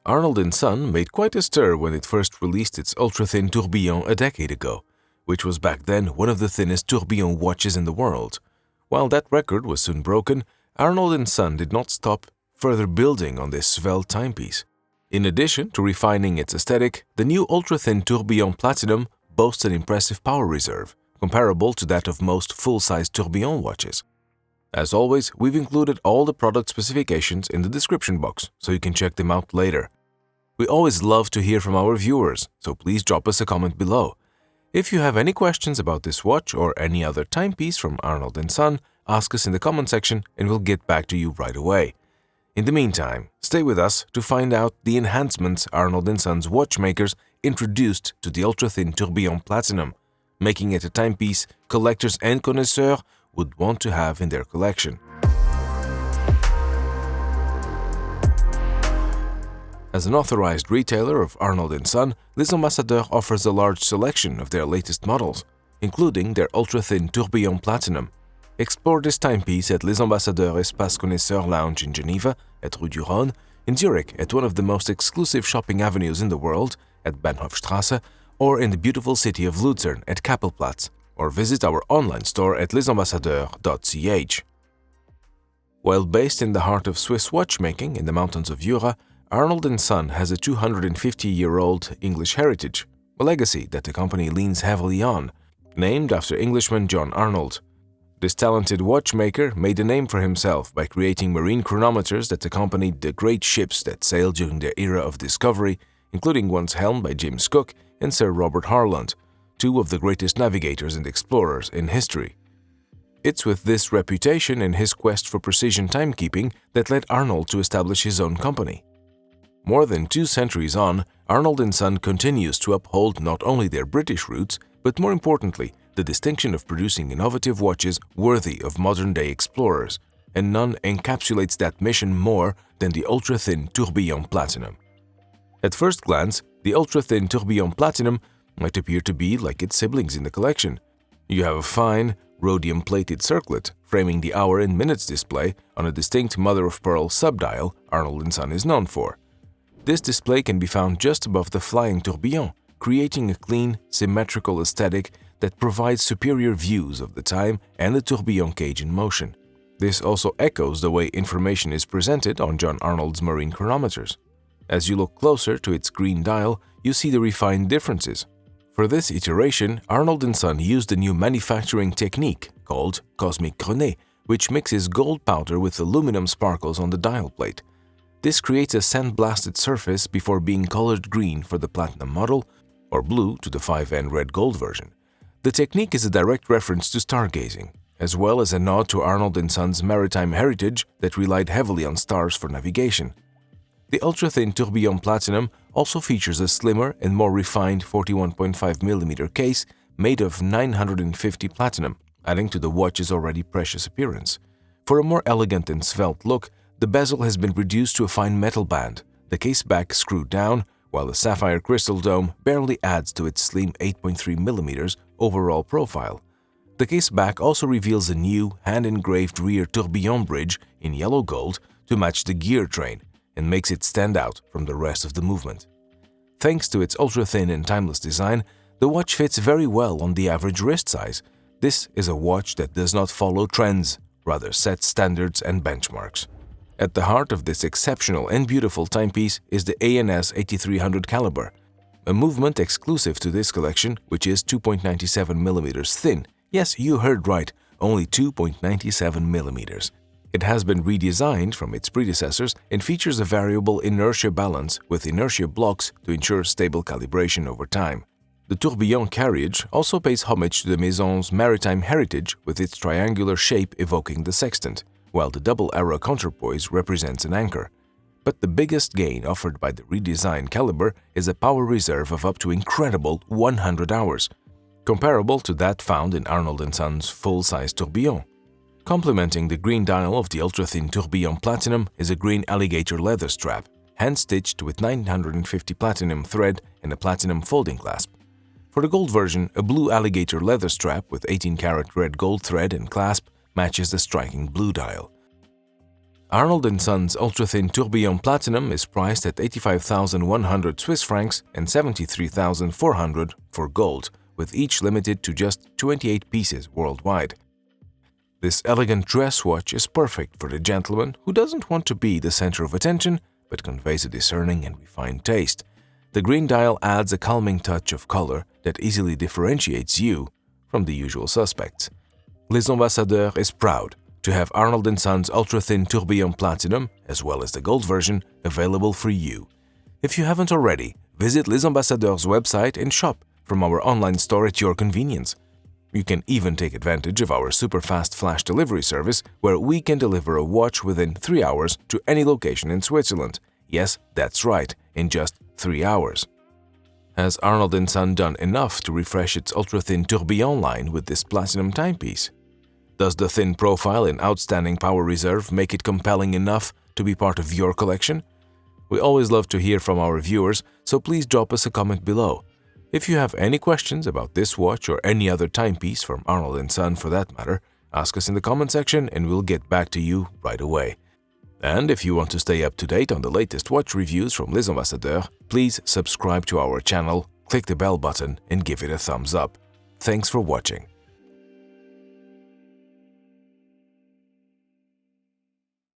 Arnold & Son made quite a stir when it first released its ultra-thin tourbillon a decade ago, which was back then one of the thinnest tourbillon watches in the world. While that record was soon broken, Arnold & Son did not stop further building on this svelte timepiece. In addition to refining its aesthetic, the new ultra-thin tourbillon platinum boasts an impressive power reserve, comparable to that of most full-size tourbillon watches. As always, we've included all the product specifications in the description box, so you can check them out later. We always love to hear from our viewers, so please drop us a comment below. If you have any questions about this watch or any other timepiece from Arnold & Son, ask us in the comment section and we'll get back to you right away. In the meantime, stay with us to find out the enhancements Arnold & Son's watchmakers introduced to the ultra-thin tourbillon platinum, making it a timepiece collectors and connoisseurs would want to have in their collection. As an authorized retailer of Arnold & Son, Les Ambassadeurs offers a large selection of their latest models, including their ultra-thin tourbillon platinum. Explore this timepiece at Les Ambassadeurs Espace Connaisseur Lounge in Geneva, at Rue du Rhône, in Zurich at one of the most exclusive shopping avenues in the world, at Bahnhofstrasse, or in the beautiful city of Luzern at Kappelplatz, or visit our online store at lesambassadeurs.ch. While based in the heart of Swiss watchmaking in the mountains of Jura, Arnold & Son has a 250-year-old English heritage, a legacy that the company leans heavily on, named after Englishman John Arnold. This talented watchmaker made a name for himself by creating marine chronometers that accompanied the great ships that sailed during their era of discovery, including ones helmed by James Cook and Sir Robert Harland, two of the greatest navigators and explorers in history. It's with this reputation and his quest for precision timekeeping that led Arnold to establish his own company. More than 2 centuries on, Arnold & Son continues to uphold not only their British roots, but more importantly, the distinction of producing innovative watches worthy of modern-day explorers, and none encapsulates that mission more than the ultra-thin tourbillon platinum. At first glance, the ultra-thin tourbillon platinum might appear to be like its siblings in the collection. You have a fine, rhodium-plated circlet framing the hour and minutes display on a distinct mother-of-pearl subdial Arnold & Son is known for. This display can be found just above the flying tourbillon, creating a clean, symmetrical aesthetic that provides superior views of the time and the tourbillon cage in motion. This also echoes the way information is presented on John Arnold's marine chronometers. As you look closer to its green dial, you see the refined differences. For this iteration, Arnold & Son used a new manufacturing technique called cosmic grenet, which mixes gold powder with aluminum sparkles on the dial plate. This creates a sandblasted surface before being colored green for the platinum model, or blue to the 5N red gold version. The technique is a direct reference to stargazing, as well as a nod to Arnold & Son's maritime heritage that relied heavily on stars for navigation. The ultra-thin tourbillon platinum also features a slimmer and more refined 41.5mm case made of 950 platinum, adding to the watch's already precious appearance. For a more elegant and svelte look, the bezel has been reduced to a fine metal band, the case back screwed down, while the sapphire crystal dome barely adds to its slim 8.3mm overall profile. The case back also reveals a new hand-engraved rear tourbillon bridge in yellow gold to match the gear train and makes it stand out from the rest of the movement. Thanks to its ultra-thin and timeless design, the watch fits very well on the average wrist size. This is a watch that does not follow trends, rather sets standards and benchmarks. At the heart of this exceptional and beautiful timepiece is the ANS 8300 caliber, a movement exclusive to this collection, which is 2.97mm thin. Yes, you heard right, only 2.97mm. It has been redesigned from its predecessors and features a variable inertia balance with inertia blocks to ensure stable calibration over time. The tourbillon carriage also pays homage to the Maison's maritime heritage with its triangular shape evoking the sextant, while the double-arrow counterpoise represents an anchor. But the biggest gain offered by the redesigned caliber is a power reserve of up to incredible 100 hours, comparable to that found in Arnold & Son's full-size tourbillon. Complementing the green dial of the ultra-thin tourbillon platinum is a green alligator leather strap, hand-stitched with 950 platinum thread and a platinum folding clasp. For the gold version, a blue alligator leather strap with 18-karat red gold thread and clasp matches the striking blue dial. Arnold & Son's Ultrathin Tourbillon Platinum is priced at 85,100 Swiss francs and 73,400 for gold, with each limited to just 28 pieces worldwide. This elegant dress watch is perfect for the gentleman who doesn't want to be the center of attention but conveys a discerning and refined taste. The green dial adds a calming touch of color that easily differentiates you from the usual suspects. Les Ambassadeurs is proud to have Arnold & Son's Ultrathin Tourbillon Platinum, as well as the gold version, available for you. If you haven't already, visit Les Ambassadeurs' website and shop from our online store at your convenience. You can even take advantage of our super-fast flash delivery service, where we can deliver a watch within 3 hours to any location in Switzerland. Yes, that's right, in just 3 hours. Has Arnold & Son done enough to refresh its Ultrathin Tourbillon line with this platinum timepiece? Does the thin profile and outstanding power reserve make it compelling enough to be part of your collection? We always love to hear from our viewers, so please drop us a comment below. If you have any questions about this watch or any other timepiece from Arnold & Son for that matter, ask us in the comment section and we'll get back to you right away. And if you want to stay up to date on the latest watch reviews from Les Ambassadeurs, please subscribe to our channel, click the bell button and give it a thumbs up. Thanks for watching.